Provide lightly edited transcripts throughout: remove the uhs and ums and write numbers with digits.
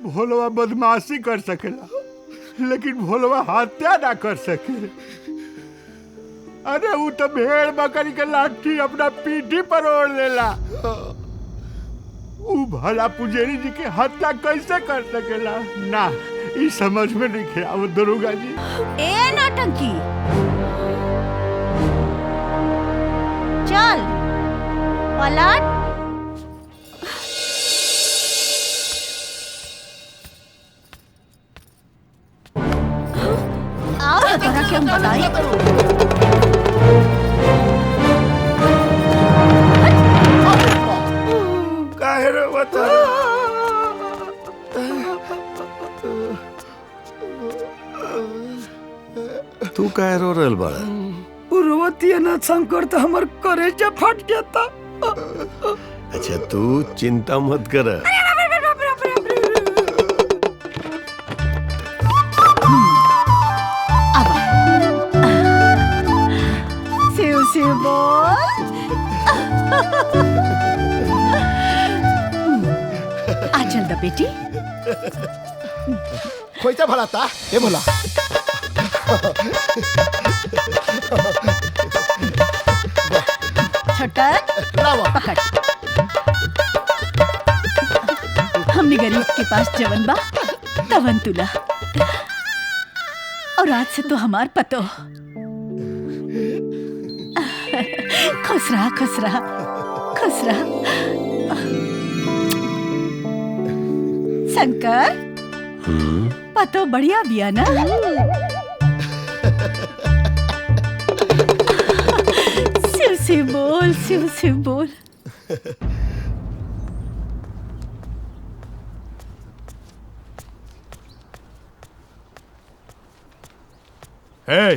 भोलवा बदमाशी कर सकेला, लेकिन भोलवा हत्या ना कर सके। अरे वो तो भेड़ बकरी के लाठी अपना पीठी पर ओढ़ लेला। वो भला पुजारी जी के हत्या कैसे कर सकेला? ना, ये समझ में नहीं आवत दरोगा जी। ए नौटंकी, चल पलट। आओ तो तरह के हम बताएं। काहे रे बता? तू काहे रो रहल बाड़ा? रोवतिया ना शंकर तो हमार कलेजा फट जाता। अच्छा तू चिंता मत कर। शिव शिव बोल। आ चल द बेटी। खोईचा भला था ए भोला। छटक पकड़। हमने गरीब के पास जवन बा तवन तुला, और आज से तो हमार पतो। खुश रहा खुश रहा खुश रहा। शंकर पतो बढ़िया बिया ना? शिव शिव बोल, शिव शिव बोल। हे,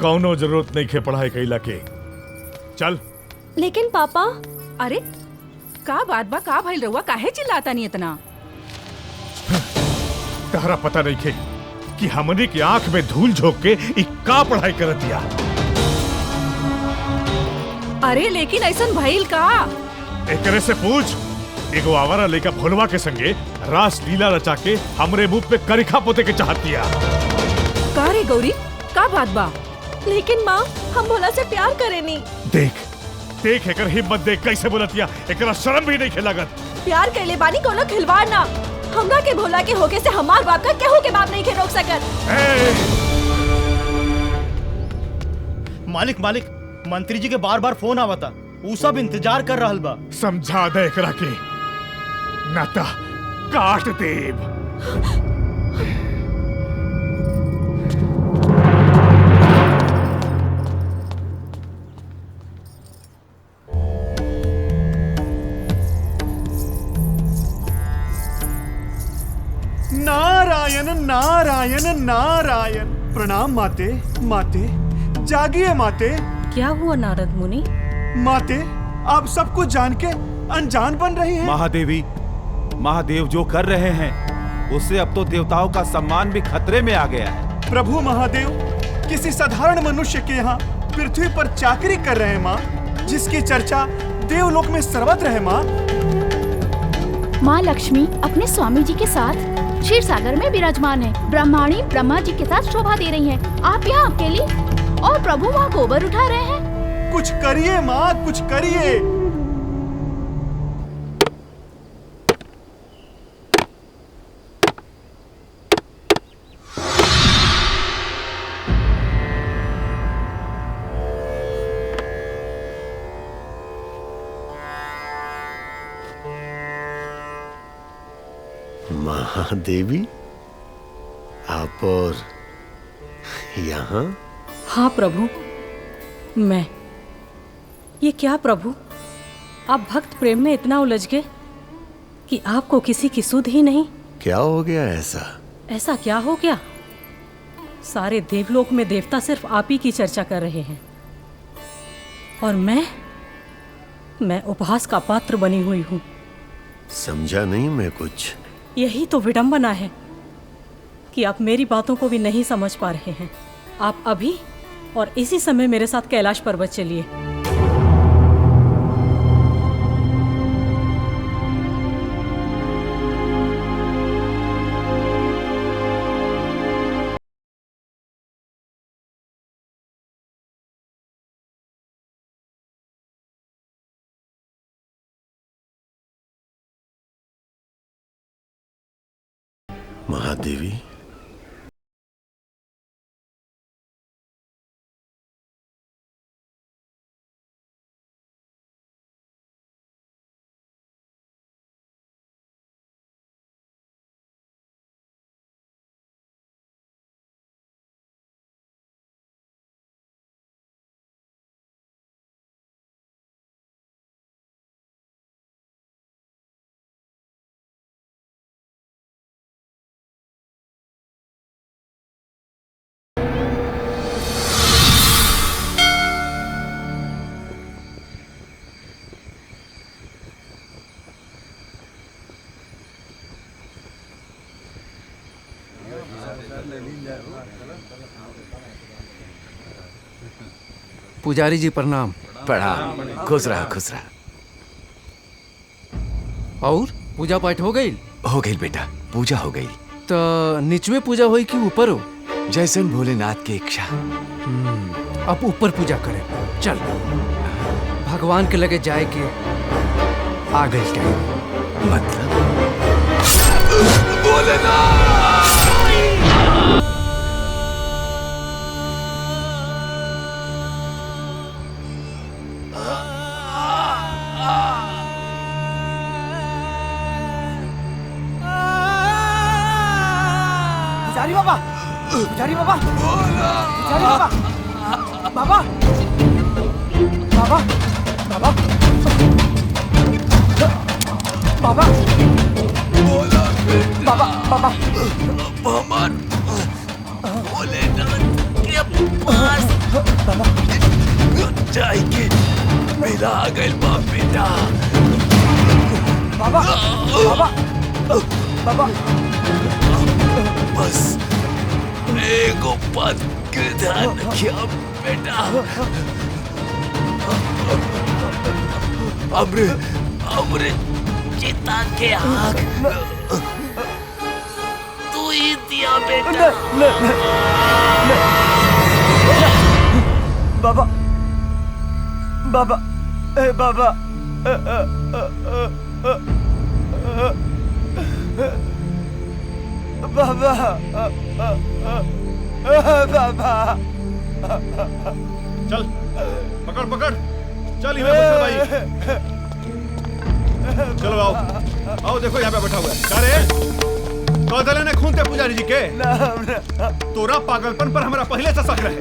कौनो जरूरत नहीं खे पढ़ाई कैला के। चल। लेकिन पापा। अरे का बात बा? का भइल रहुआ? काहे चिल्लाता नहीं इतना? तहरा पता नहीं खे कि हमनी की आंख में धूल झोंक के का पढ़ाई कर दिया। अरे लेकिन ऐसन भइल का? एकरे से पूछ। एगो आवारा लेका भोलवा के संगे रास लीला रचा के हमरे मुंह पे करिखा पोते के चाहत दिया। का रे गौरी, का बात बा? लेकिन माँ, हम भोला से प्यार करेनी। देख देख एकर हिम्मत देख कैसे बोलतिया। एकरा शर्म भी नहीं लागत। प्यार कैले बानी कोनो खिलवाड़ ना। हमरा के भोला के होके से हमार बाप का केहू के बाप नहीं के रोक सकत। मालिक मालिक, मंत्री जी के बार बार फोन आवता। ऊ सब इंतजार कर रहल बा। समझा दे एकरा के, नाता काट देब। नारायण नारायण नारायण। प्रणाम माते। माते जागिए माते। क्या हुआ नारद मुनि? माते आप सब कुछ जान के अनजान बन रही हैं। महादेवी, महादेव जो कर रहे हैं उससे अब तो देवताओं का सम्मान भी खतरे में आ गया है। प्रभु महादेव किसी साधारण मनुष्य के यहाँ पृथ्वी पर चाकरी कर रहे हैं माँ, जिसकी चर्चा देवलोक में सर्वत्र है माँ। माँ लक्ष्मी अपने स्वामी जी के साथ क्षीर सागर में विराजमान है। ब्रह्माणी ब्रह्मा जी के साथ शोभा दे रही हैं। आप यहाँ अकेली और प्रभु वहाँ गोबर उठा रहे हैं। कुछ करिए माँ, कुछ करिए। महादेवी, आप और यहाँ? हाँ प्रभु, मैं। ये क्या प्रभु, आप भक्त प्रेम में इतना उलझ गए कि आपको किसी की सुध ही नहीं। क्या हो गया ऐसा? ऐसा क्या हो गया? सारे देवलोक में देवता सिर्फ आप ही की चर्चा कर रहे हैं, और मैं उपहास का पात्र बनी हुई हूँ। समझा नहीं मैं कुछ। यही तो विडंबना है कि आप मेरी बातों को भी नहीं समझ पा रहे हैं। आप अभी और इसी समय मेरे साथ कैलाश पर्वत चलिए। महादेवी, पुजारी जी प्रणाम। प्रणाम। खुश रहा, खुश रहा। और पूजा पाठ हो गई? हो गई बेटा, पूजा हो गई। तो निचवे पूजा होई कि ऊपर हो? जैसन भोलेनाथ की इच्छा। अब ऊपर पूजा करें। चल, भगवान के लगे जाए के आ गई टाइम। मतलब भोलेनाथ। पुजारी बाबा, पुजारी बाबा, पुजारी बाबा, बाबा, बाबा, बाबा, बाबा, बाबा, बाबा, भगवान भोलेनाथ के पास जाएंगे। मेरा आ गए बाप बेटा। बाबा, बाबा, बाबा, बस एगो बात के ध्यान रखिए बेटा। हमरे चिता के आग तू ही दिया बेटा। बाबा, बाबा, बाबा, बाबा, बाबा। चल, पकड़ पकड़, चल यहाँ बैठो भाई। चलो आओ, आओ देखो यहाँ पे बैठा हुआ है। अरे कौदले ने खून थे पुजारी जी के। तोरा पागलपन पर हमारा पहले से शक रहे।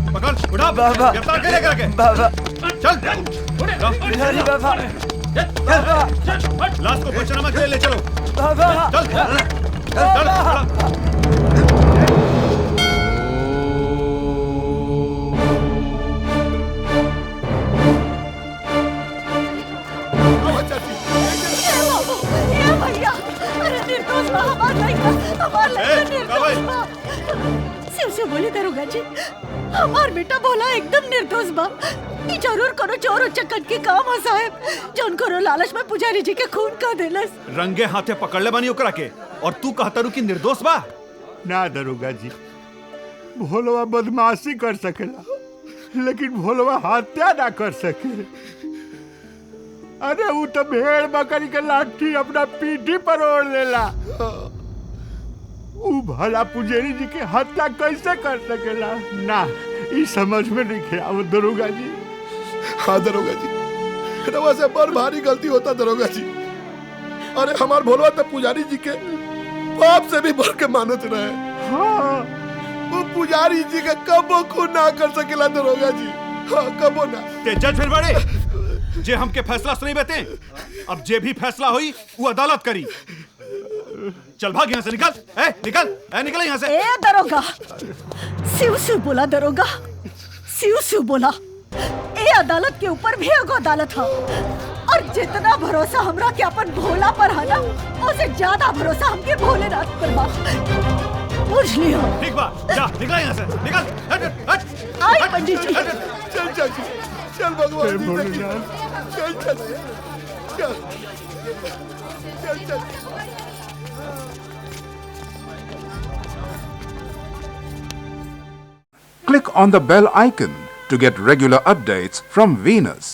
पकड़, उठा, गिरफ्तार कर लेकर के। चल, पुजारी बाबा, लाश को पंचनामा के लिए ले चलो। चल, चल, शिव से बोले दरोगा जी, हमार बेटा भोला एकदम निर्दोष बा। ई जरूर करो चोर उचक्कन के काम है साहब, जौन करो लालच में पुजारी जी के खून का देलस। रंगे हाथे पकड़ ले बानी ओकरा के, और तू कहता रू कि निर्दोष बा। ना दरोगा जी, भोलवा बदमाशी कर सकेला, लेकिन भोलवा हत्या ना कर सके। अरे वो तो भेड़ बकरी के लाठी अपना पीठी पर ओढ़ लेला। वो भला पुजारी जी के हत्या कैसे कर सकेला? ना, ई समझ में नहीं आवत दरोगा जी। हाँ दरोगा जी, रवा से बड़ भारी गलती होता दरोगा जी। अरे हमार भोलवा तो पुजारी जी के बाप से भी बढ़ के मानत रहे। हाँ, वो पुजारी जी का कबो खून ना कर सकेला दरोगा जी। हाँ, कबो ना। ते जज फिर बड़े जे हमके फैसला सुनी बेते। अब जे भी फैसला हुई वो अदालत करी। चल भाग यहाँ से, निकल, निकल, निकल यहाँ से। ए दरोगा, शिव शिव बोला दरोगा, शिव शिव बोला। ए अदालत के ऊपर भी एगो अदालत है, और जितना भरोसा हमरा के अपन भोला पर है ना, उससे ज्यादा भरोसा हमके भोलेनाथ पर बा। बुझ लियो। ठीक बा, जा निकल यहाँ से, निकल। आई पंडित जी। चल चल चल भगवान जी, चल चल चल चल चल। Click on the bell icon to get regular updates from Venus.